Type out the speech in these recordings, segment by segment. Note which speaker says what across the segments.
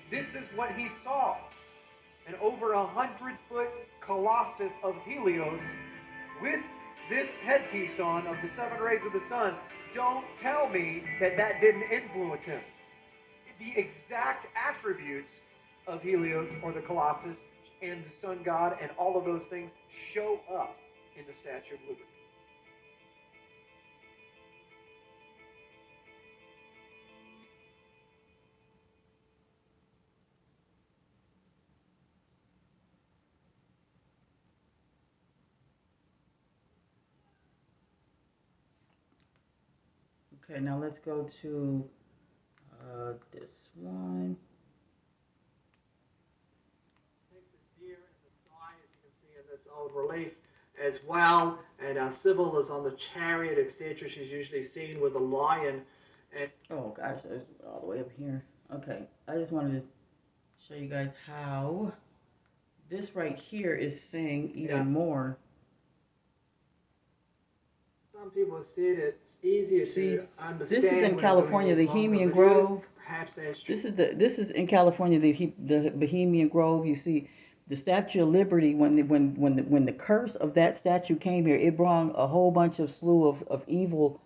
Speaker 1: This is what he saw. An over 100-foot colossus of Helios with this headpiece on of the 7 rays of the sun. Don't tell me that that didn't influence him. The exact attributes of Helios or the colossus and the sun god and all of those things show up in the Statue of Liberty.
Speaker 2: Okay, now let's go to this one.
Speaker 1: The deer in the sky, as you can see in this old relief as well, and Sybil is on the chariot, etc. She's usually seen with a lion. And
Speaker 2: oh gosh, there's all the way up here. Okay, I just wanted to show you guys how this right here is saying even more.
Speaker 1: Some people have said it's easier to understand.
Speaker 2: This is in California, the Bohemian Grove.
Speaker 1: Perhaps that's true.
Speaker 2: This is in California, the Bohemian Grove. You see, the Statue of Liberty. When the curse of that statue came here, it brought a whole bunch of slew of evil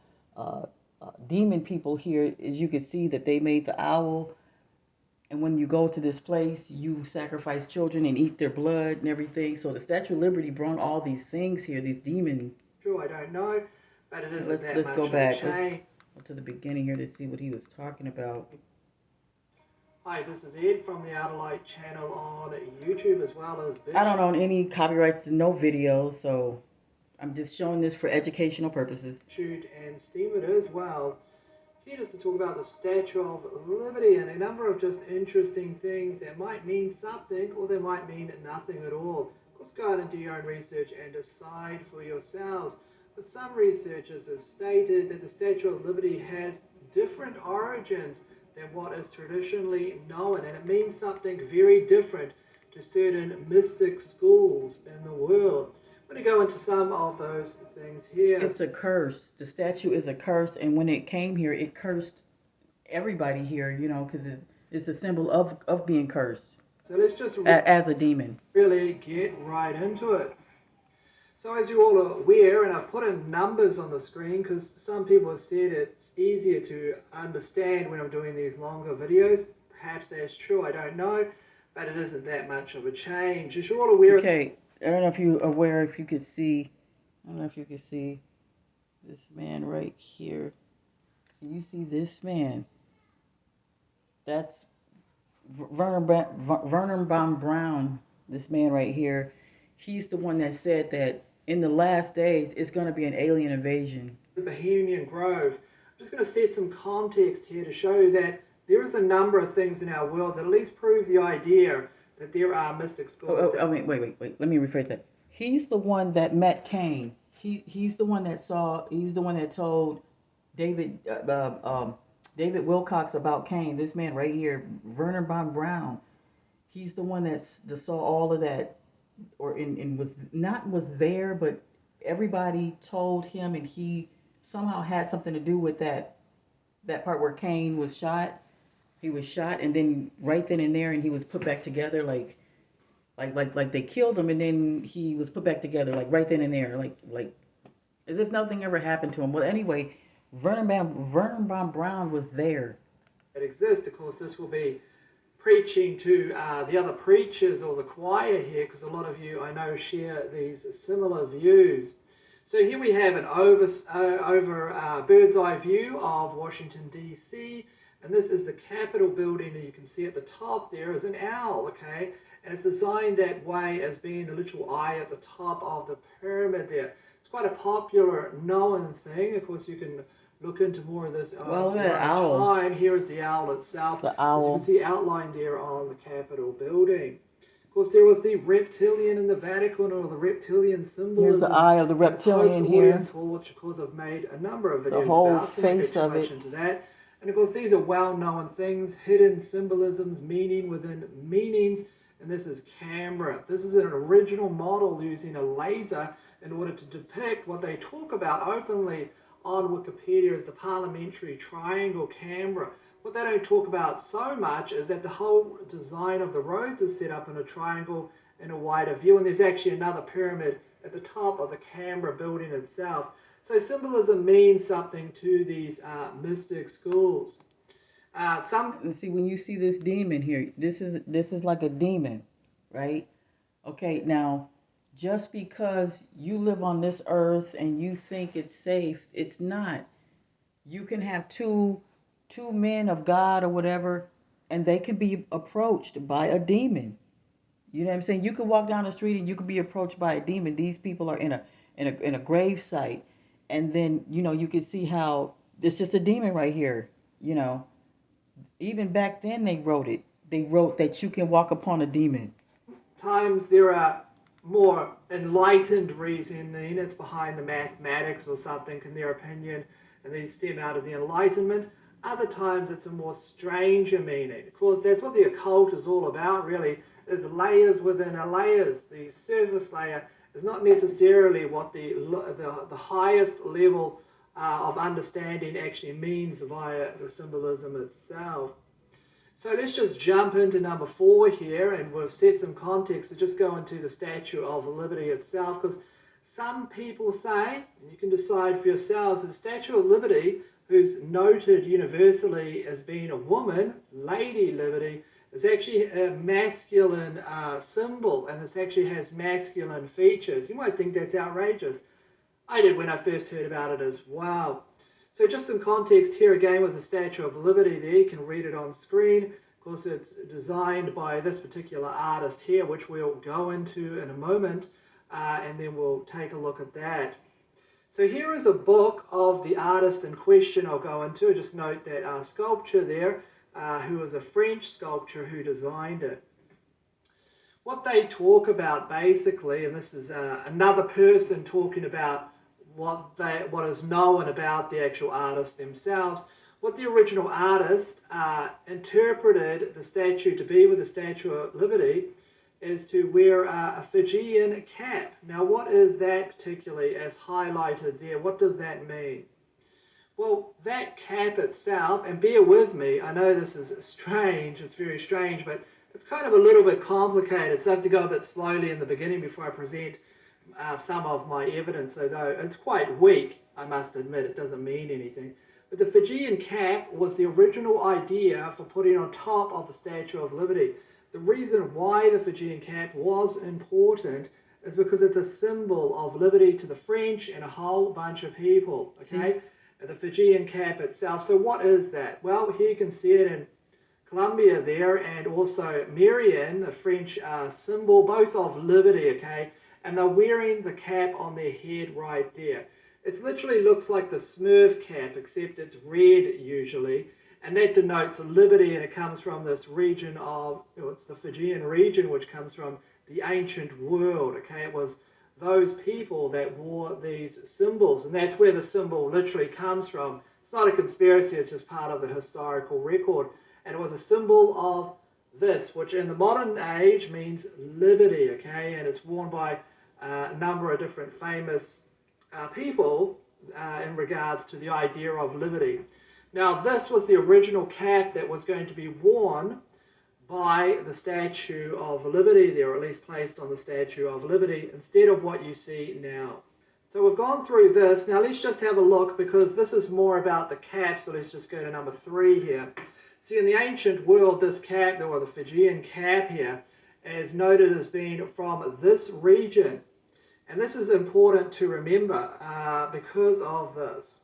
Speaker 2: demon people here. As you can see, that they made the owl. And when you go to this place, you sacrifice children and eat their blood and everything. So the Statue of Liberty brought all these things here, these demons.
Speaker 1: True, I don't know. But it isn't
Speaker 2: let's go back. Let's go to the beginning here to see what he was talking about.
Speaker 1: Hi, this is Ed from the Outer Light channel on YouTube as well as
Speaker 2: I don't own any copyrights to no videos, so I'm just showing this for educational purposes.
Speaker 1: Shoot and steam it as well. Here just to talk about the Statue of Liberty and a number of just interesting things that might mean something or they might mean nothing at all. Of course, go out and do your own research and decide for yourselves. But some researchers have stated that the Statue of Liberty has different origins than what is traditionally known, and it means something very different to certain mystic schools in the world. I'm going to go into some of those things here.
Speaker 2: It's a curse. The statue is a curse, and when it came here, it cursed everybody here, you know, because it's a symbol of being cursed.
Speaker 1: So let's just
Speaker 2: as a demon.
Speaker 1: Really get right into it. So as you all are aware, and I've put in numbers on the screen because some people have said it's easier to understand when I'm doing these longer videos. Perhaps that's true, I don't know, but it isn't that much of a change. As you're all aware.
Speaker 2: Okay, I don't know if you're aware, if you could see, I don't know if you could see this man right here. Can you see this man? That's Werner von Braun, this man right here. He's the one that said that in the last days, it's going to be an alien invasion.
Speaker 1: The Bohemian Grove. I'm just going to set some context here to show that there is a number of things in our world that at least prove the idea that there are mystic schools.
Speaker 2: Wait. Let me rephrase that. He's the one that met Cain. He's the one that saw. He's the one that told David Wilcox about Cain. This man right here, Werner von Braun. He's the one that saw all of that. And was there, but everybody told him, and he somehow had something to do with that part where Cain was shot. He was shot, and then right then and there, and he was put back together, like they killed him, and then he was put back together, like right then and there, like as if nothing ever happened to him. Well, anyway, Werner von Braun was there.
Speaker 1: It exists, of course. This will be preaching to the other preachers or the choir here, because a lot of you I know share these similar views. So here we have an bird's eye view of Washington DC, and this is the Capitol building, and you can see at the top there is an owl, okay, and it's designed that way as being the literal eye at the top of the pyramid there. It's quite a popular known thing. Of course, you can look into more of this time. Here is the owl itself.
Speaker 2: The owl.
Speaker 1: As you can see outlined there on the Capitol building. Of course, there was the reptilian in the Vatican, or the reptilian symbolism.
Speaker 2: Here's the eye of the reptilian here.
Speaker 1: Which, of course, I've made a number of videos
Speaker 2: the whole
Speaker 1: about.
Speaker 2: face of it.
Speaker 1: Into that. And, of course, these are well-known things, hidden symbolisms, meaning within meanings. And this is camera. This is an original model using a laser in order to depict what they talk about openly on Wikipedia as the parliamentary triangle camera. What they don't talk about so much is that the whole design of the roads is set up in a triangle in a wider view, and there's actually another pyramid at the top of the Canberra building itself. So symbolism means something to these mystic schools.
Speaker 2: See, when you see this demon here, this is like a demon, right? Okay, now just because you live on this earth and you think it's safe, it's not. You can have two men of God or whatever, and they can be approached by a demon. You know what I'm saying? You can walk down the street and you can be approached by a demon. These people are in a grave site, and then you can see how it's just a demon right here. You know, even back then they wrote it. They wrote that you can walk upon a demon.
Speaker 1: Times there are more enlightened reasoning, it's behind the mathematics or something in their opinion, and these stem out of the Enlightenment. Other times it's a more stranger meaning. Of course, that's what the occult is all about, really. There's layers within a layers. The surface layer is not necessarily what the highest level of understanding actually means via the symbolism itself. So let's just jump into number 4 here, and we've set some context to just go into the Statue of Liberty itself, because some people say, and you can decide for yourselves, the Statue of Liberty, who's noted universally as being a woman, Lady Liberty, is actually a masculine symbol, and this actually has masculine features. You might think that's outrageous. I did when I first heard about it as well. So just some context here again with the Statue of Liberty there. You can read it on screen. Of course, it's designed by this particular artist here, which we'll go into in a moment, and then we'll take a look at that. So here is a book of the artist in question I'll go into. Just note that sculpture there, who was a French sculptor who designed it. What they talk about basically, and this is another person talking about what is known about the actual artists themselves, what the original artist interpreted the statue to be with the Statue of Liberty is to wear a Fijian cap. Now, what is that particularly as highlighted there? What does that mean? Well, that cap itself, and bear with me, I know this is strange, it's very strange, but it's kind of a little bit complicated, so I have to go a bit slowly in the beginning before I present some of my evidence, although it's quite weak, I must admit, it doesn't mean anything. But the Fijian cap was the original idea for putting on top of the Statue of Liberty. The reason why the Fijian cap was important is because it's a symbol of liberty to the French and a whole bunch of people, okay? The Fijian cap itself. So what is that? Well, here you can see it in Colombia there, and also Marianne, the French symbol, both of liberty, okay? And they're wearing the cap on their head right there. It literally looks like the Smurf cap, except it's red usually, and that denotes liberty, and it comes from this region of, it's the Fijian region, which comes from the ancient world, okay? It was those people that wore these symbols, and that's where the symbol literally comes from. It's not a conspiracy, it's just part of the historical record, and it was a symbol of this, which in the modern age means liberty, okay? And it's worn by a number of different famous people in regards to the idea of liberty. Now, this was the original cap that was going to be worn by the Statue of Liberty there, or at least placed on the Statue of Liberty, instead of what you see now. So we've gone through this. Now let's just have a look, because this is more about the cap, so let's just go to number 3 here. See, in the ancient world, this cap, or the Fijian cap here, is noted as being from this region. And this is important to remember because of this.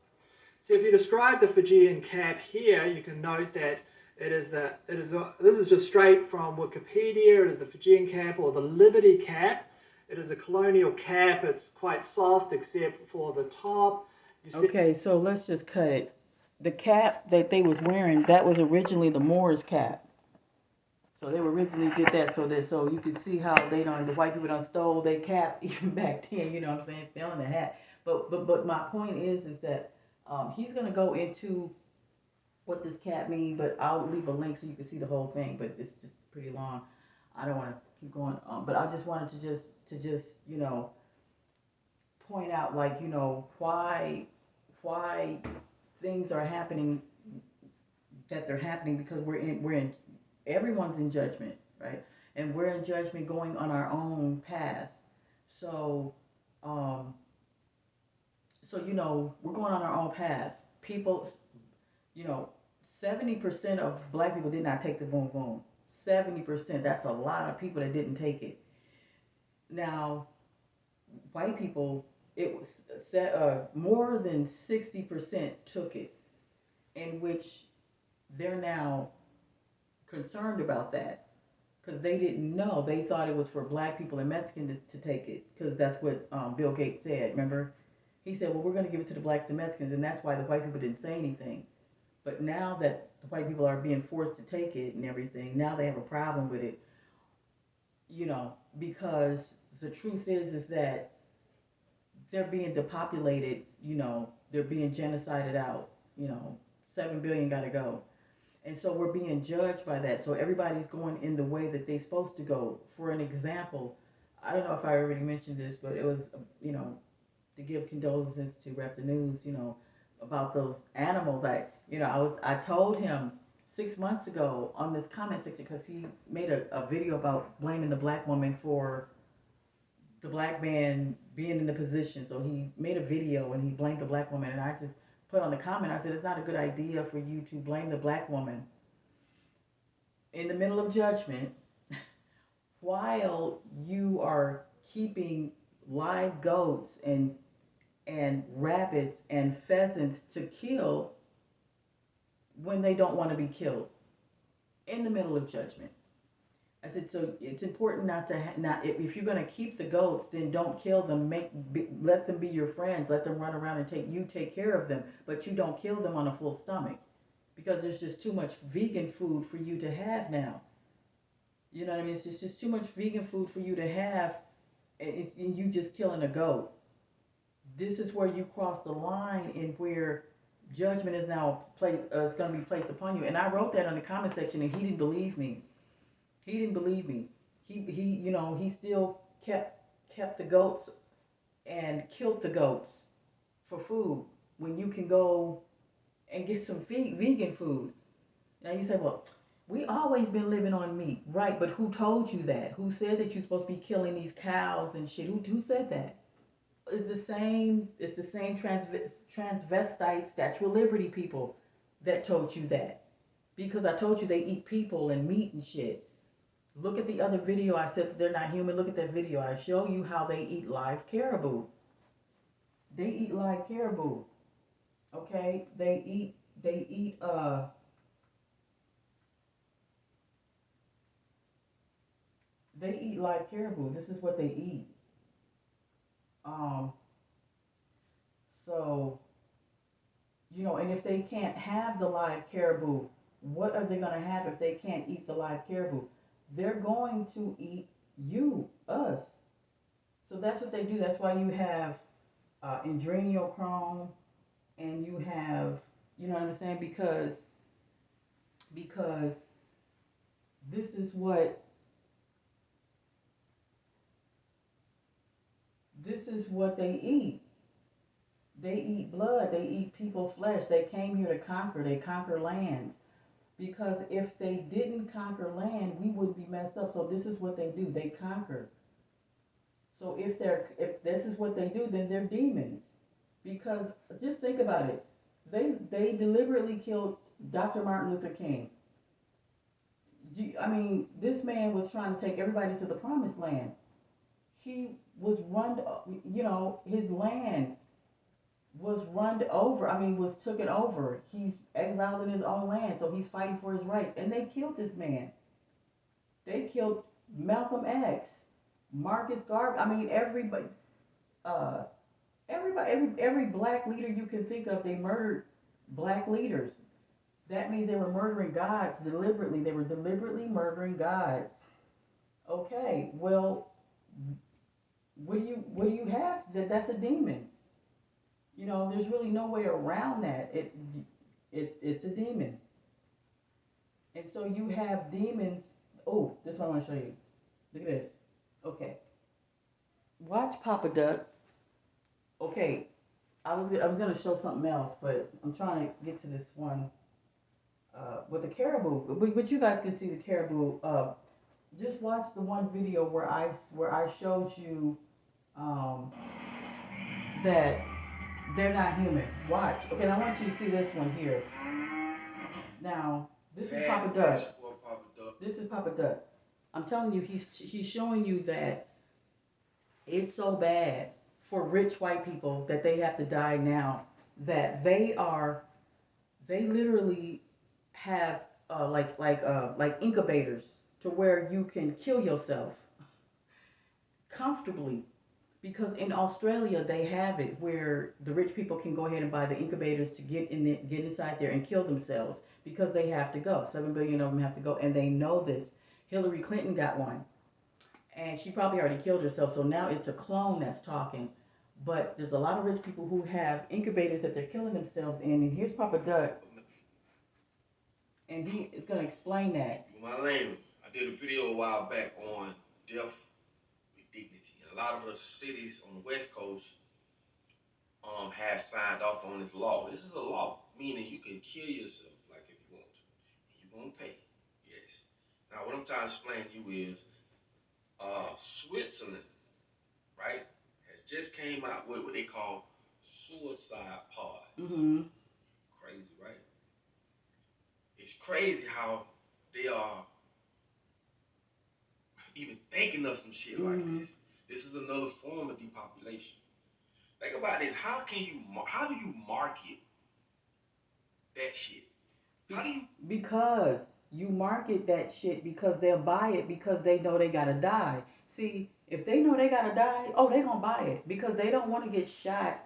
Speaker 1: So if you describe the Fijian cap here, you can note that this is just straight from Wikipedia. It is the Fijian cap, or the Liberty cap. It is a colonial cap. It's quite soft except for the top.
Speaker 2: Okay, so let's just cut it. The cap that they was wearing, that was originally the Moors cap. So they originally did that so you can see how the white people done stole their cap even back then, you know what I'm saying, stealing the hat. But my point is that he's gonna go into what this cap means, but I'll leave a link so you can see the whole thing, but it's just pretty long. I don't want to keep going, but I just wanted to just point out, why things are happening that they're happening because we're in everyone's in judgment, right? And we're in judgment going on our own path. So, um, so we're going on our own path. People, you know, 70% of black people did not take the boom boom. 70%. That's a lot of people that didn't take it. Now, white people, it was more than 60% took it, in which they're now concerned about that because they didn't know. They thought it was for black people and Mexicans to take it because that's what Bill Gates said. Remember, he said, "Well, we're going to give it to the blacks and Mexicans," and that's why the white people didn't say anything. But now that the white people are being forced to take it and everything, now they have a problem with it. Because the truth is that they're being depopulated. They're being genocided out. 7 billion got to go. And so we're being judged by that. So everybody's going in the way that they're supposed to go. For an example, I don't know if I already mentioned this, but it was, to give condolences to Rep the News, about those animals. I told him 6 months ago on this comment section because he made a video about blaming the black woman for the black man being in the position. So he made a video and he blamed the black woman, and I just put on the comment, I said, it's not a good idea for you to blame the black woman in the middle of judgment while you are keeping live goats and rabbits and pheasants to kill when they don't want to be killed in the middle of judgment. I said, so it's important not to not if you're going to keep the goats, then don't kill them. Let them be your friends. Let them run around and take care of them, but you don't kill them on a full stomach because there's just too much vegan food for you to have now. You know what I mean? It's just too much vegan food for you to have, and you just killing a goat. This is where you cross the line in where judgment is now is going to be placed upon you. And I wrote that in the comment section, and he didn't believe me. He didn't believe me. He still kept the goats and killed the goats for food when you can go and get some vegan food. Now you say, well, we always been living on meat, right? But who told you that? Who said that you're supposed to be killing these cows and shit? Who said that? It's the same transvestite Statue of Liberty people that told you that, because I told you they eat people and meat and shit. Look at the other video. I said that they're not human. Look at that video. I show you how they eat live caribou. They eat live caribou. Okay? They eat live caribou. This is what they eat. So, and if they can't have the live caribou, what are they going to have if they can't eat the live caribou? They're going to eat us. So that's what they do. That's why you have adrenochrome, and you have, you know what I'm saying? Because this is what they eat. They eat blood. They eat people's flesh. They came here to conquer. They conquer lands. Because if they didn't conquer land, we would be messed up. So this is what they do. They conquer. So if this is what they do, then they're demons. Because just think about it. They deliberately killed Dr. Martin Luther King. I mean, this man was trying to take everybody to the promised land. He was his land was run over. I mean, was taken over. He's exiled in his own land, so he's fighting for his rights. And they killed this man. They killed Malcolm X, Marcus Garvey. I mean, everybody, every black leader you can think of, they murdered black leaders. That means they were murdering gods deliberately. They were deliberately murdering gods. Okay, well, what do you have? That's a demon. There's really no way around that. It's a demon. And so you have demons. Oh, this is what I want to show you. Look at this. Okay. Watch Papa Duck. Okay. I was gonna show something else, but I'm trying to get to this one. with the caribou. But you guys can see the caribou. Just watch the one video where I showed you um, that they're not human. Watch. Okay, and I want you to see this one here. Now, this is Papa Duck. This is Papa Duck. I'm telling you, he's showing you that it's so bad for rich white people that they have to die now. That they literally have like incubators to where you can kill yourself comfortably, because in Australia they have it where the rich people can go ahead and buy the incubators to get inside there and kill themselves because they have to go. 7 billion of them have to go, and they know this. Hillary Clinton got one, and she probably already killed herself. So now it's a clone that's talking. But there's a lot of rich people who have incubators that they're killing themselves in. And here's Papa Duck, and he is going to explain that.
Speaker 3: My language. I did a video a while back on death with dignity. And a lot of the cities on the West Coast have signed off on this law. This is a law, meaning you can kill yourself like if you want to. And you're going to pay. Yes. Now, what I'm trying to explain to you is Switzerland, right, has just came out with what they call suicide pods.
Speaker 2: Mm-hmm.
Speaker 3: Crazy, right? It's crazy how they are even thinking of some shit like this. This is another form of depopulation. Think about this. How do you market that shit?
Speaker 2: Because you market that shit because they'll buy it because they know they gotta die. See, if they know they gotta die, oh, they gonna buy it because they don't want to get shot.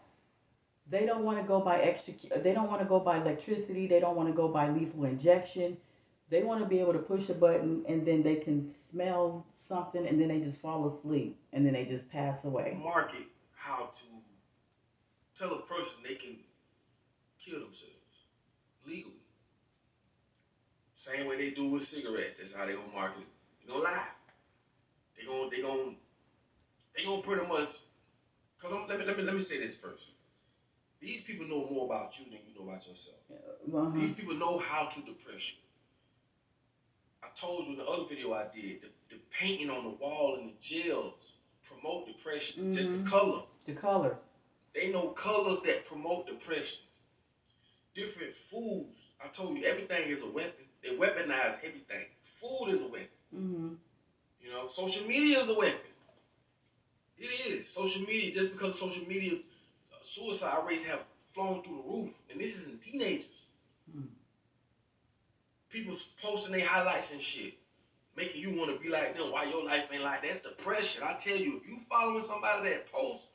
Speaker 2: They don't want to go by They don't want to go by electricity. They don't want to go by lethal injection. They want to be able to push a button and then they can smell something and then they just fall asleep and then they just pass away.
Speaker 3: Market how to tell a person they can kill themselves legally. Same way they do with cigarettes. That's how they gonna market it. They gonna lie. They gonna pretty much. Cause let me say this first. These people know more about you than you know about yourself. These people know how to depress you. I told you in the other video I did, the painting on the wall in the jails promote depression. Just the color.
Speaker 2: The color.
Speaker 3: They know colors that promote depression. Different foods. I told you everything is a weapon. They weaponize everything. Food is a weapon. You know, social media is a weapon. It is. Social media, just because of social media, suicide rates have flown through the roof. And this is in teenagers. People posting their highlights and shit, making you want to be like them. Why your life ain't like that? That's depression. I tell you, if you following somebody that posts,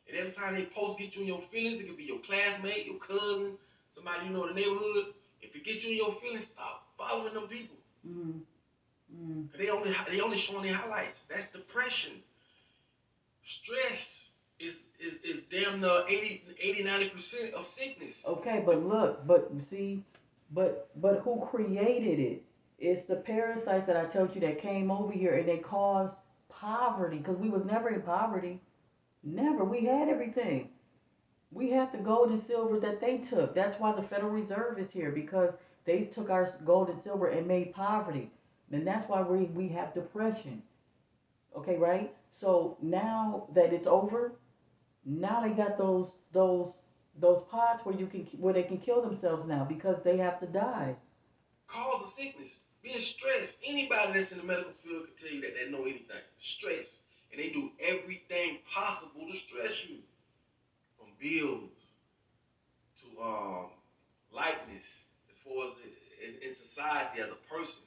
Speaker 3: and every time they post get you in your feelings, it could be your classmate, your cousin, somebody you know in the neighborhood. If it gets you in your feelings, stop following them people. Cause they only showing their highlights. That's depression. Stress is damn near 80-90% of sickness.
Speaker 2: Okay, but look, but who created it? It's the parasites that I told you that came over here and they caused poverty because we was never in poverty. Never. We had everything. We have the gold and silver that they took. That's why the Federal Reserve is here, because they took our gold and silver and made poverty. And that's why we have depression. Okay, right? So now that it's over, now they got those pods where they can kill themselves now because they have to die.
Speaker 3: Cause of sickness, being stressed. Anybody that's in the medical field can tell you that they know anything. Stress. And they do everything possible to stress you. From bills to likeness, as far as in society as a person.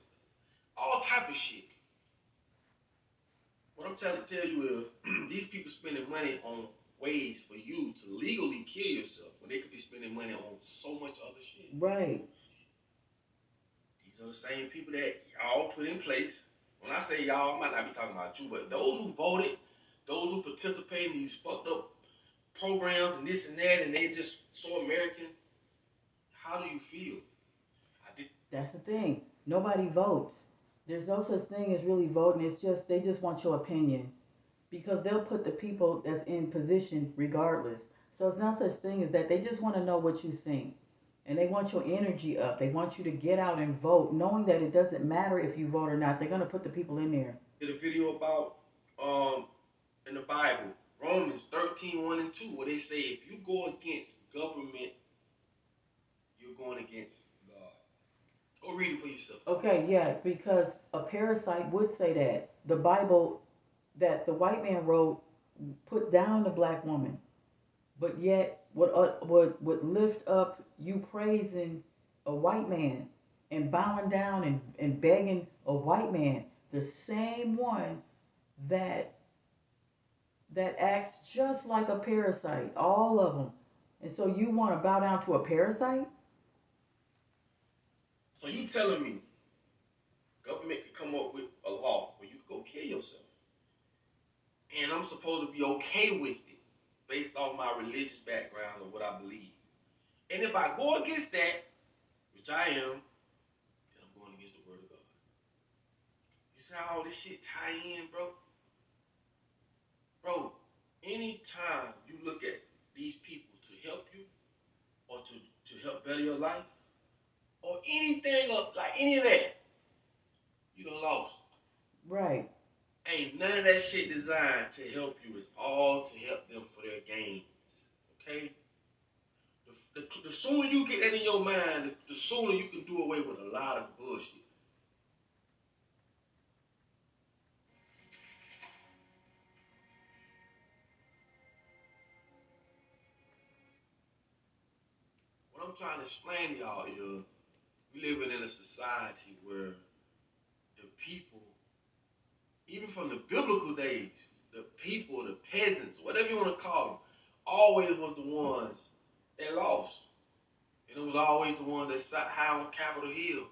Speaker 3: All type of shit. What I'm trying to tell you is these people spending money on ways for you to legally kill yourself when they could be spending money on so much other shit.
Speaker 2: Right.
Speaker 3: These are the same people that y'all put in place. When I say y'all, I might not be talking about you, but those who voted, those who participate in these fucked up programs and this and that, and they just so American. How do you feel?
Speaker 2: That's the thing. Nobody votes. There's no such thing as really voting. It's just they just want your opinion, because they'll put the people that's in position regardless. So it's not such thing as that. They just want to know what you think, and they want your energy up. They want you to get out and vote, knowing that it doesn't matter if you vote or not. They're gonna put the people in there.
Speaker 3: Did a video about in the Bible, Romans 13:1 and 2, where they say if you go against government, you're going against God. Go read it for yourself.
Speaker 2: Okay, yeah, because a parasite would say that. The Bible that the white man wrote put down the black woman, but yet would lift up you praising a white man and bowing down and begging a white man, the same one that acts just like a parasite, all of them. And so you want to bow down to a parasite?
Speaker 3: So you telling me government could come up with a law where you could go kill yourself, and I'm supposed to be okay with it based off my religious background or what I believe. And if I go against that, which I am, then I'm going against the word of God. You see how all this shit tie in, bro? Bro, anytime you look at these people to help you or to help better your life or anything like any of that, you done lost.
Speaker 2: Right.
Speaker 3: Ain't none of that shit designed to help you. It's all to help them for their gains. Okay? The sooner you get that in your mind, the sooner you can do away with a lot of the bullshit. What I'm trying to explain to y'all is we living in a society where the people, even from the biblical days, the people, the peasants, whatever you want to call them, always was the ones that lost. And it was always the ones that sat high on Capitol Hill.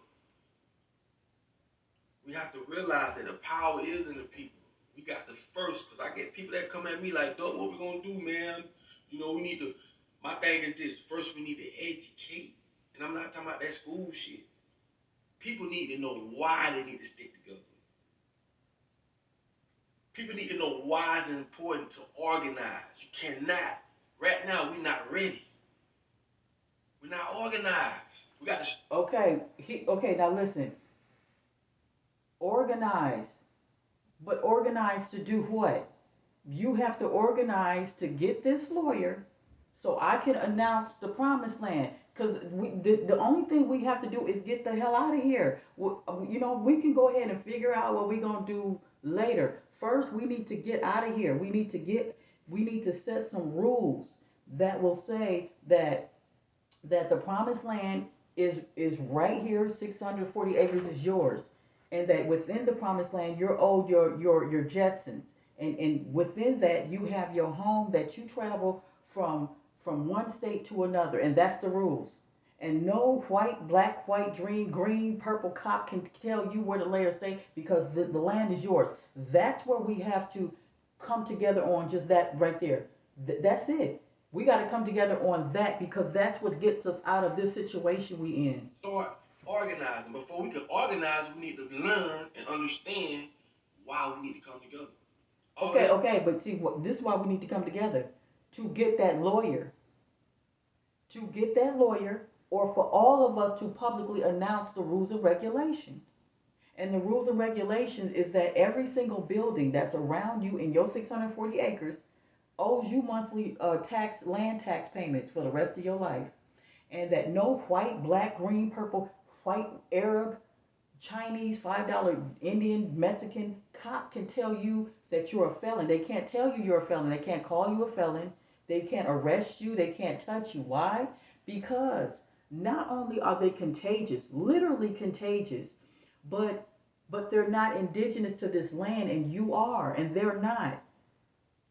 Speaker 3: We have to realize that the power is in the people. We got the first, because I get people that come at me like, Doug, what we going to do, man? You know, we need to, my thing is this, first we need to educate. And I'm not talking about that school shit. People need to know why they need to stick together. People need to know why it's important to organize. You cannot. Right now, we're not ready. We're not organized. We got to.
Speaker 2: Okay, now listen. Organize. But organize to do what? You have to organize to get this lawyer so I can announce the promised land. Because the only thing we have to do is get the hell out of here. You know, we can go ahead and figure out what we're going to do later. First, we need to get out of here. We need to set some rules that will say that the promised land is right here, 640 acres is yours. And that within the promised land, you're owed your Jetsons. And within that, you have your home that you travel from one state to another. And that's the rules. And no white, black, white, green, purple cop can tell you where to lay or stay because the land is yours. That's where we have to come together on, just that right there. That's it. We got to come together on that because that's what gets us out of this situation we in.
Speaker 3: Start organizing. Before we can organize, we need to learn and understand why we need to come together.
Speaker 2: Okay, but see, this is why we need to come together. To get that lawyer. Or for all of us to publicly announce the rules and regulations. And the rules and regulations is that every single building that's around you in your 640 acres owes you monthly land tax payments for the rest of your life. And that no white, black, green, purple, white, Arab, Chinese, $5 Indian, Mexican cop can tell you that you're a felon. They can't tell you you're a felon. They can't call you a felon. They can't arrest you. They can't touch you. Why? Because not only are they contagious, literally contagious, but they're not indigenous to this land, and you are, and they're not.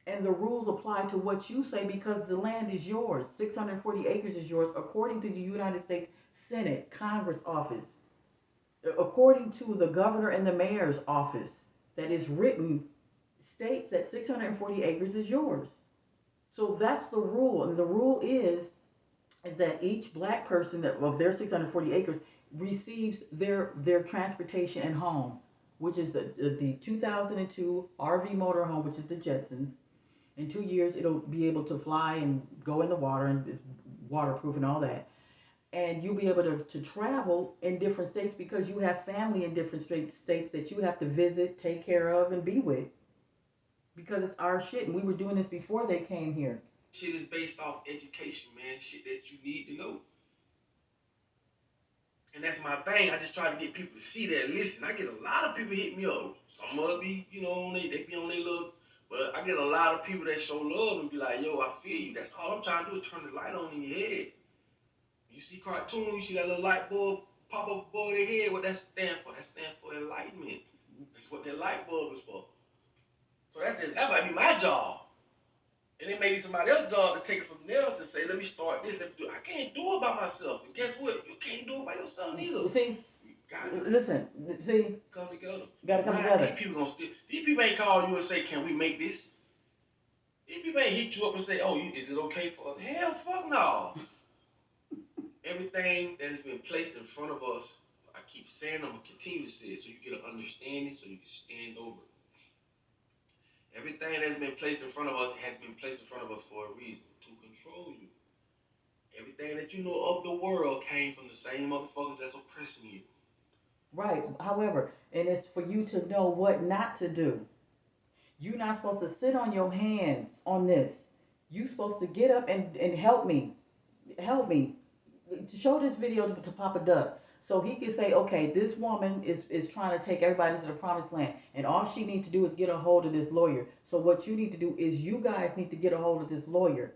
Speaker 2: And the rules apply to what you say because the land is yours. 640 acres is yours according to the United States Senate, Congress office. According to the governor and the mayor's office that is written, states that 640 acres is yours. So that's the rule. And the rule is that each black person of their 640 acres receives their transportation and home, which is the 2002 RV motorhome, which is the Jetsons. In 2 years, it'll be able to fly and go in the water, and it's waterproof and all that. and you'll be able to travel in different states because you have family in different states that you have to visit, take care of, and be with because it's our shit. And we were doing this before they came here.
Speaker 3: Shit is based off education, man. Shit that you need to know. And that's my thing. I just try to get people to see that. Listen, I get a lot of people hit me up. Some of be, they be on their little, but I get a lot of people that show love and be like, yo, I feel you. That's all I'm trying to do is turn the light on in your head. You see cartoon, you see that little light bulb pop up above their head. What that stand for? That stand for enlightenment. That's what that light bulb is for. So that might be my job. And it may be somebody else's job to take it from there to say, let me start this, let me do it. I can't do it by myself. And guess what? You can't do it by yourself neither.
Speaker 2: See, listen, see,
Speaker 3: come together.
Speaker 2: Gotta come together.
Speaker 3: These people ain't call you and say, can we make this? These people ain't hit you up and say, oh, is it okay for us? Hell, fuck no. Everything that has been placed in front of us, I keep saying, I'm going to continue to say it so you get an understanding so you can stand over it. Everything that's been placed in front of us has been placed in front of us for a reason, to control you. Everything that you know of the world came from the same motherfuckers that's oppressing you.
Speaker 2: Right. However, and it's for you to know what not to do. You're not supposed to sit on your hands on this. You're supposed to get up and help me. Help me. Show this video to Papa Duck. So he can say, okay, this woman is trying to take everybody into the promised land. And all she needs to do is get a hold of this lawyer. So what you need to do is you guys need to get a hold of this lawyer.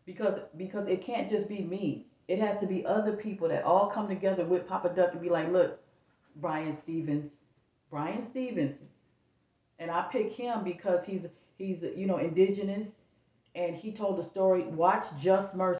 Speaker 2: Because it can't just be me. It has to be other people that all come together with Papa Duck and be like, look, Brian Stevens. And I pick him because he's indigenous. And he told the story, watch Just Mercy.